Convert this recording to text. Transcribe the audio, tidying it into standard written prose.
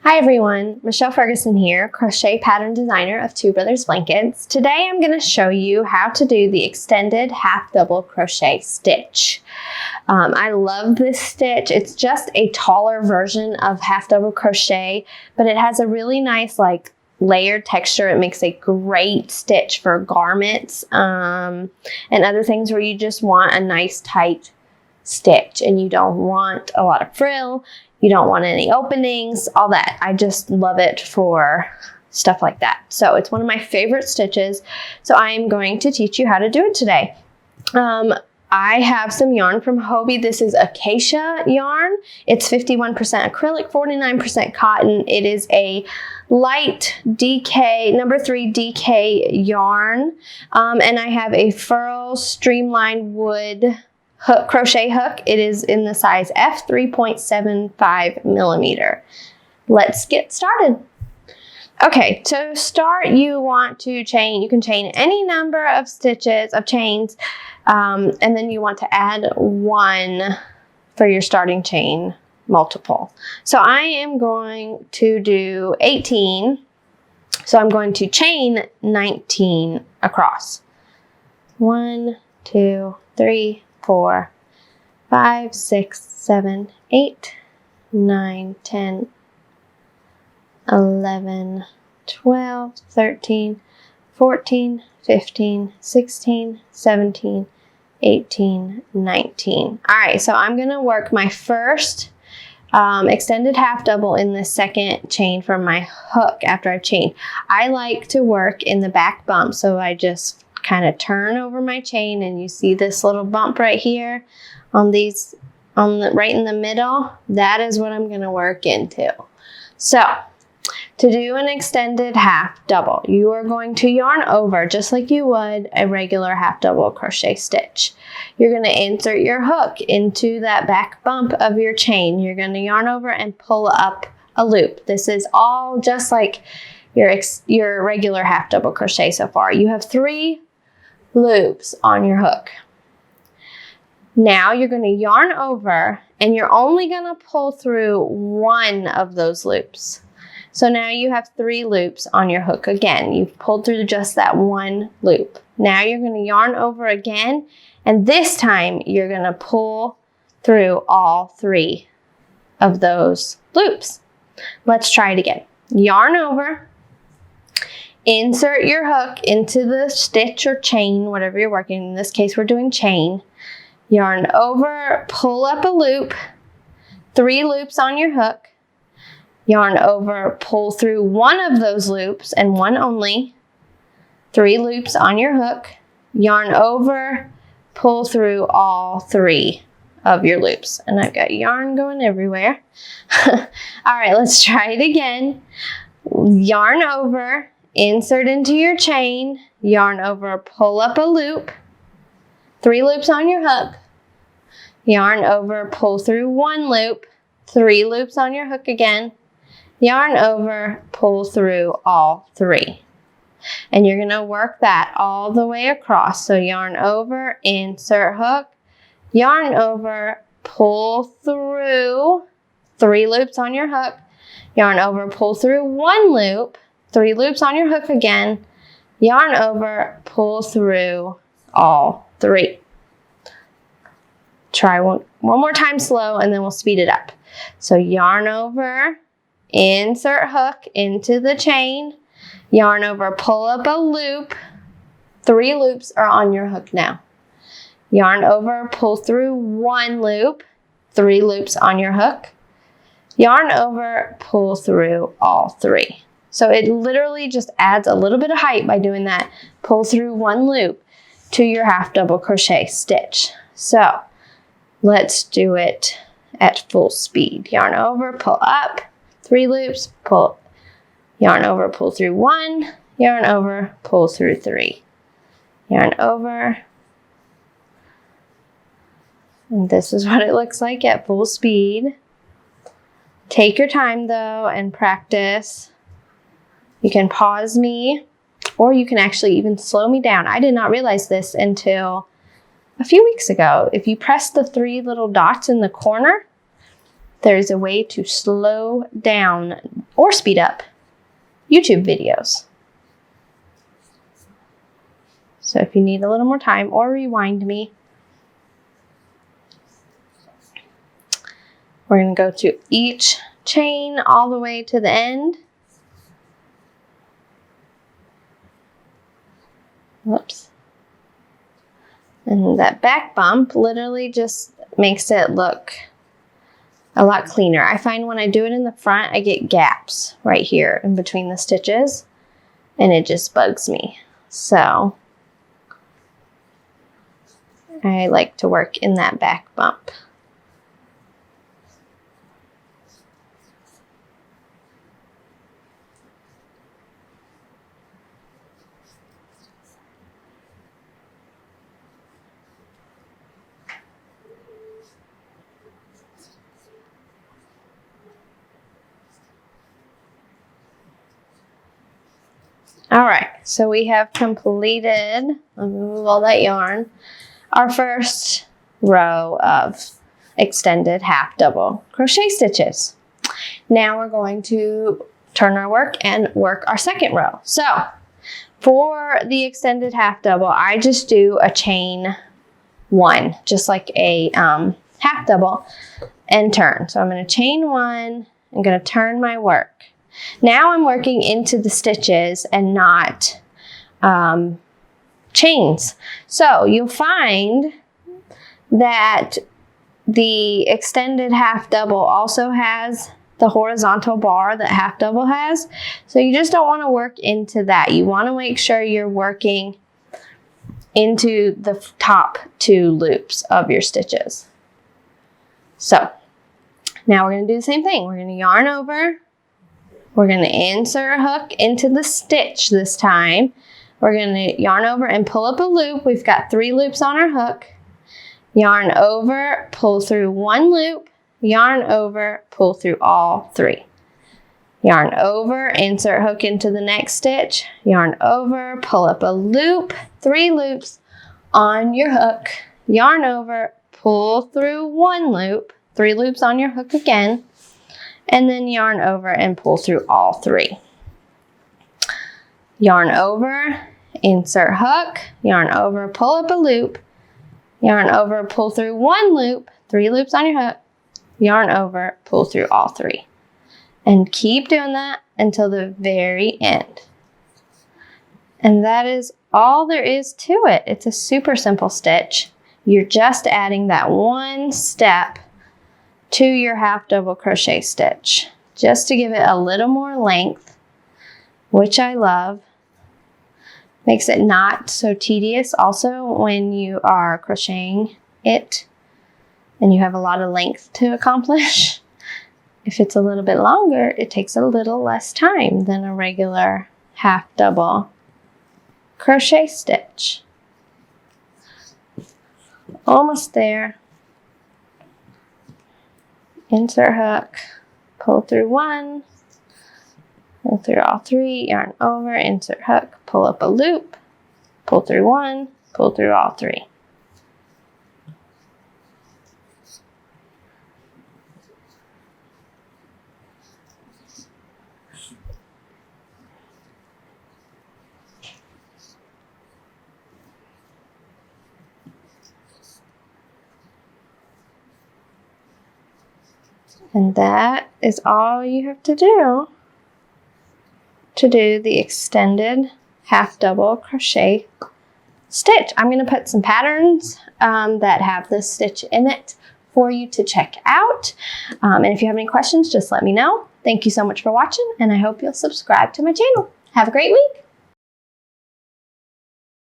Hi everyone, Michelle Ferguson here, crochet pattern designer of Two Brothers Blankets. Today I'm going to show you how to do the extended half double crochet stitch. I love this stitch. It's just a taller version of half double crochet, but it has a really nice layered texture. It makes a great stitch for garments and other things where you just want a nice tight stitch and you don't want a lot of frill. You don't want any openings, all that. I just love it for stuff like that. So it's one of my favorite stitches. So I am going to teach you how to do it today. I have some yarn from Hobbii. This is acacia yarn. It's 51% acrylic, 49% cotton. It is a light DK, number 3 DK yarn. And I have a furl streamlined wood crochet hook. It is in the size F, 3.75 millimeter. Let's get started. Okay, to start, you want to chain. You can chain any number of stitches of chains, and then you want to add 1 for your starting chain multiple. So I am going to do 18. So I'm going to chain 19 across. 1, 2, 3, 4, 5, 6, 7, 8, 9, 10, 11, 12, 13, 14, 15, 16, 17, 18, 19. All right, so I'm gonna work my first extended half double in the second chain from my hook after I've chained. I like to work in the back bump, so I just kind of turn over my chain and you see this little bump right here on these, right in the middle. That is what I'm going to work into. So to do an extended half double, you are going to yarn over just like you would a regular half double crochet stitch. You're going to insert your hook into that back bump of your chain. You're going to yarn over and pull up a loop. This is all just like your regular half double crochet so far. You have 3 loops on your hook. Now you're going to yarn over and you're only going to pull through 1 of those loops. So now you have 3 loops on your hook. Again, you've pulled through just that 1 loop. Now you're going to yarn over again, and this time you're going to pull through all 3 of those loops. Let's try it again. Yarn over. Insert your hook into the stitch or chain, whatever you're working. In this case, we're doing chain. Yarn over, pull up a loop, 3 loops on your hook. Yarn over, pull through 1 of those loops and 1 only. 3 loops on your hook. Yarn over, pull through all 3 of your loops. And I've got yarn going everywhere. All right, let's try it again. Yarn over. Insert into your chain, yarn over, pull up a loop, 3 loops on your hook, yarn over, pull through 1 loop, 3 loops on your hook again, yarn over, pull through all 3. And you're going to work that all the way across. So yarn over, insert hook, yarn over, pull through 3 loops on your hook, yarn over, pull through 1 loop, 3 loops on your hook again, yarn over, pull through all 3. Try one more time slow and then we'll speed it up. So yarn over, insert hook into the chain, yarn over, pull up a loop, 3 loops are on your hook now. Yarn over, pull through 1 loop, 3 loops on your hook, yarn over, pull through all 3. So it literally just adds a little bit of height by doing that. Pull through 1 loop to your half double crochet stitch. So let's do it at full speed. Yarn over, pull up, 3 loops, pull, yarn over, pull through 1, yarn over, pull through 3. Yarn over. And this is what it looks like at full speed. Take your time though and practice. You can pause me, or you can actually even slow me down. I did not realize this until a few weeks ago. If you press the 3 little dots in the corner, there's a way to slow down or speed up YouTube videos. So if you need a little more time, or rewind me, we're going to go to each chain all the way to the end. Whoops. And that back bump literally just makes it look a lot cleaner. I find when I do it in the front, I get gaps right here in between the stitches, and it just bugs me. So I like to work in that back bump. All right, so we have completed, let me move all that yarn, our first row of extended half double crochet stitches. Now we're going to turn our work and work our second row. So for the extended half double, I just do a chain one, just like a half double, and turn. So I'm going to chain one, I'm going to turn my work. Now I'm working into the stitches and not chains. So you'll find that the extended half double also has the horizontal bar that half double has. So you just don't want to work into that. You want to make sure you're working into the top two loops of your stitches. So now we're going to do the same thing. We're going to yarn over. We're going to insert a hook into the stitch this time. We're going to yarn over and pull up a loop. We've got 3 loops on our hook. Yarn over, pull through 1 loop, yarn over, pull through all 3. Yarn over, insert hook into the next stitch, yarn over, pull up a loop, 3 loops on your hook, yarn over, pull through 1 loop, 3 loops on your hook again, and then yarn over and pull through all 3. Yarn over, insert hook, yarn over, pull up a loop, yarn over, pull through 1 loop, 3 loops on your hook, yarn over, pull through all 3. And keep doing that until the very end. And that is all there is to it. It's a super simple stitch. You're just adding that 1 step to your half double crochet stitch, just to give it a little more length, which I love. Makes it not so tedious also when you are crocheting it and you have a lot of length to accomplish. If it's a little bit longer, it takes a little less time than a regular half double crochet stitch. Almost there. Insert hook, pull through 1, pull through all 3, yarn over, insert hook, pull up a loop, pull through 1, pull through all 3. And that is all you have to do the extended half double crochet stitch. I'm going to put some patterns that have this stitch in it for you to check out. And if you have any questions, just let me know. Thank you so much for watching, and I hope you'll subscribe to my channel. Have a great week.